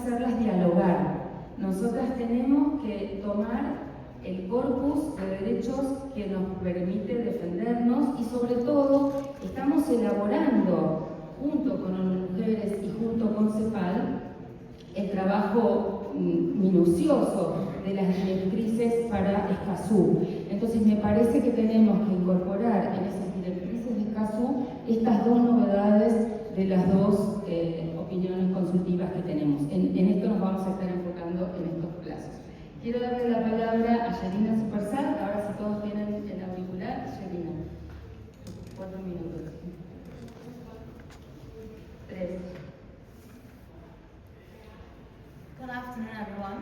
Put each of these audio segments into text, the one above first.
hacerlas dialogar. Nosotras tenemos que tomar el corpus de derechos que nos permite defendernos y sobre todo estamos elaborando junto con Mujeres y junto con CEPAL el trabajo minucioso de las directrices para Escazú. Entonces me parece que tenemos que incorporar en esas directrices de Escazú estas dos novedades de las dos opiniones consultivas que tenemos. En esto nos vamos a estar enfocando en estos plazos. Quiero darle la palabra a Yarina Supersat, ahora si todos tienen el auricular, Yarina. 4 minutos. 3. Good afternoon, everyone.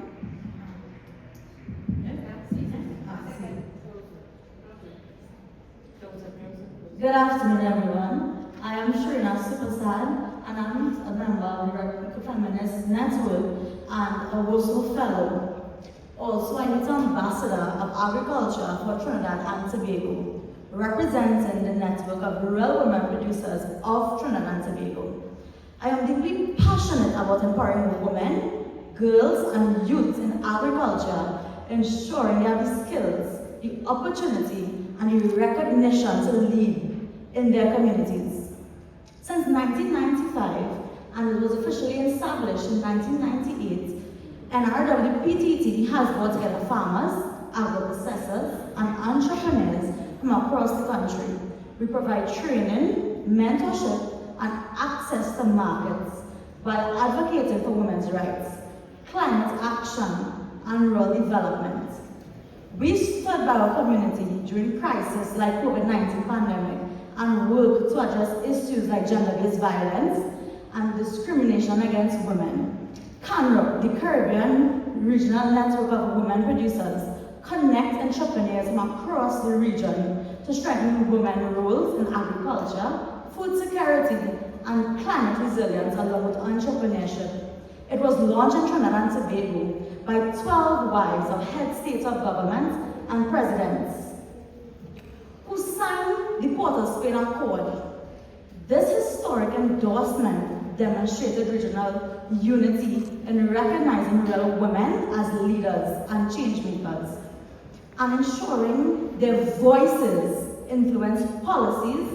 Good afternoon, everyone. I am Shrina Supersad, and I'm a member of the Republican Feminist Network and a WOSO Fellow. Also, I am the Ambassador of Agriculture for Trinidad and Tobago, representing the network of rural women producers of Trinidad and Tobago. I am deeply passionate about empowering women, girls, and youth in agriculture, ensuring they have the skills, the opportunity, and the recognition to lead in their communities. Since 1995, and it was officially established in 1998, NRWPTT has brought together farmers, agro-processors, and entrepreneurs from across the country. We provide training, mentorship, and access to markets while advocating for women's rights, climate action, and rural development. We stood by our community during crises like COVID-19 pandemic and worked to address issues like gender-based violence and discrimination against women. CANRO, the Caribbean Regional Network of Women Producers, connect entrepreneurs from across the region to strengthen women's roles in agriculture, food security, and climate resilience along with entrepreneurship. It was launched in Trinidad and Tobago by 12 wives of head states of government and presidents who signed the Port of Spain Accord. This historic endorsement demonstrated regional unity in recognizing rural women as leaders and change makers, and ensuring their voices influence policies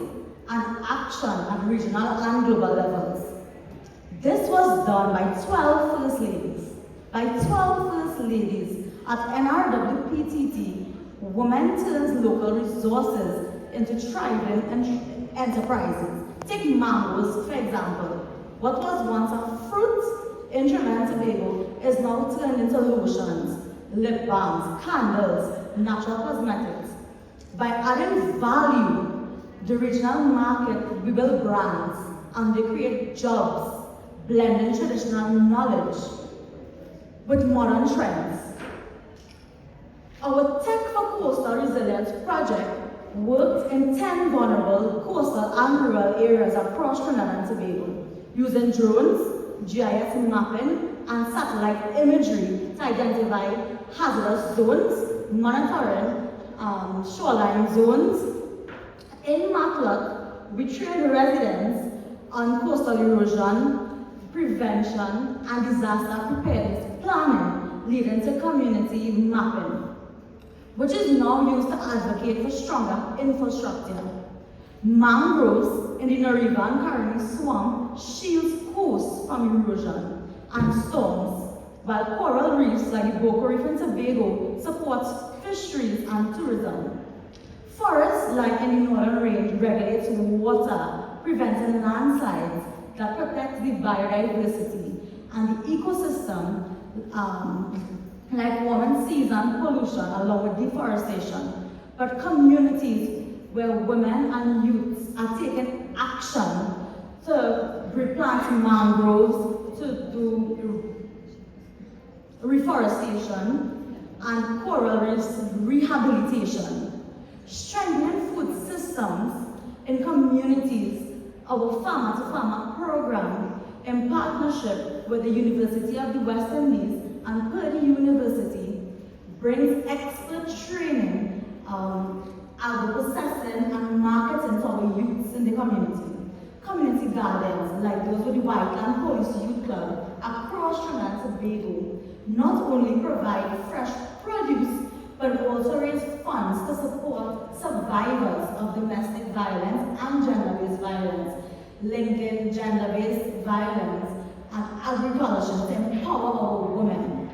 and action at regional and global levels. This was done by 12 First Ladies. By 12 First Ladies at NRWPTT, women turns local resources into thriving enterprises. Take mangoes, for example. What was once a fruit in Trinidad and Tobago is now turned into lotions, lip balms, candles, natural cosmetics. By adding value, the regional market, we build brands and they create jobs, blending traditional knowledge with modern trends. Our Tech for Coastal Resilience project worked in 10 vulnerable coastal and rural areas across Trinidad and Tobago, using drones, GIS mapping, and satellite imagery to identify hazardous zones, monitoring shoreline zones. In Matlock, we train residents on coastal erosion, prevention, and disaster preparedness planning, leading to community mapping, which is now used to advocate for stronger infrastructure. Mangroves in the Nariva and Caribbean swamp shields coasts from erosion and storms, while coral reefs like the Boca Reef in Tobago supports fisheries and tourism. Forests like in the Northern Range regulates water, preventing landslides that protects the biodiversity and the ecosystem, like warming seas and pollution along with deforestation. But communities where women and youths are taking action to replant mangroves, to do reforestation, and coral reefs rehabilitation. Strengthening food systems in communities, our farmer-to-farmer program in partnership with the University of the West Indies and Purdue University brings expert training, agro-processing and marketing to our youths in the community. Community gardens like those with the Whiteland Police Youth Club across across Trinidad and Tobago not only provide fresh produce, but also raise funds to support survivors of domestic violence and gender-based violence, linking gender-based violence and agriculture to empower our women.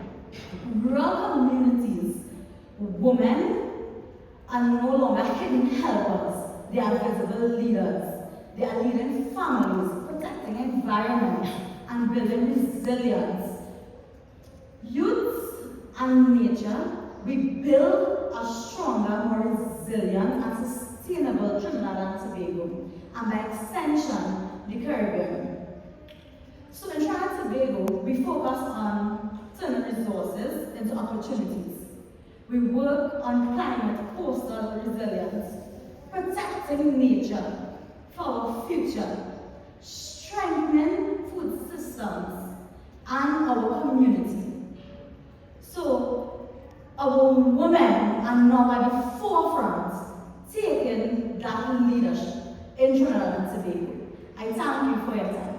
Rural communities, women are no longer hidden helpers, they are visible leaders. They are leading families, protecting environment, and building resilience. Youth and nature, we build a stronger, more resilient and sustainable Trinidad and Tobago, and by extension, the Caribbean. So in Trinidad and Tobago, we focus on turning resources into opportunities. We work on climate coastal resilience, protecting nature for our future, strengthening food systems and our community. So our women are now at the forefront, taking that leadership in Trinidad and Tobago. I thank you for your time.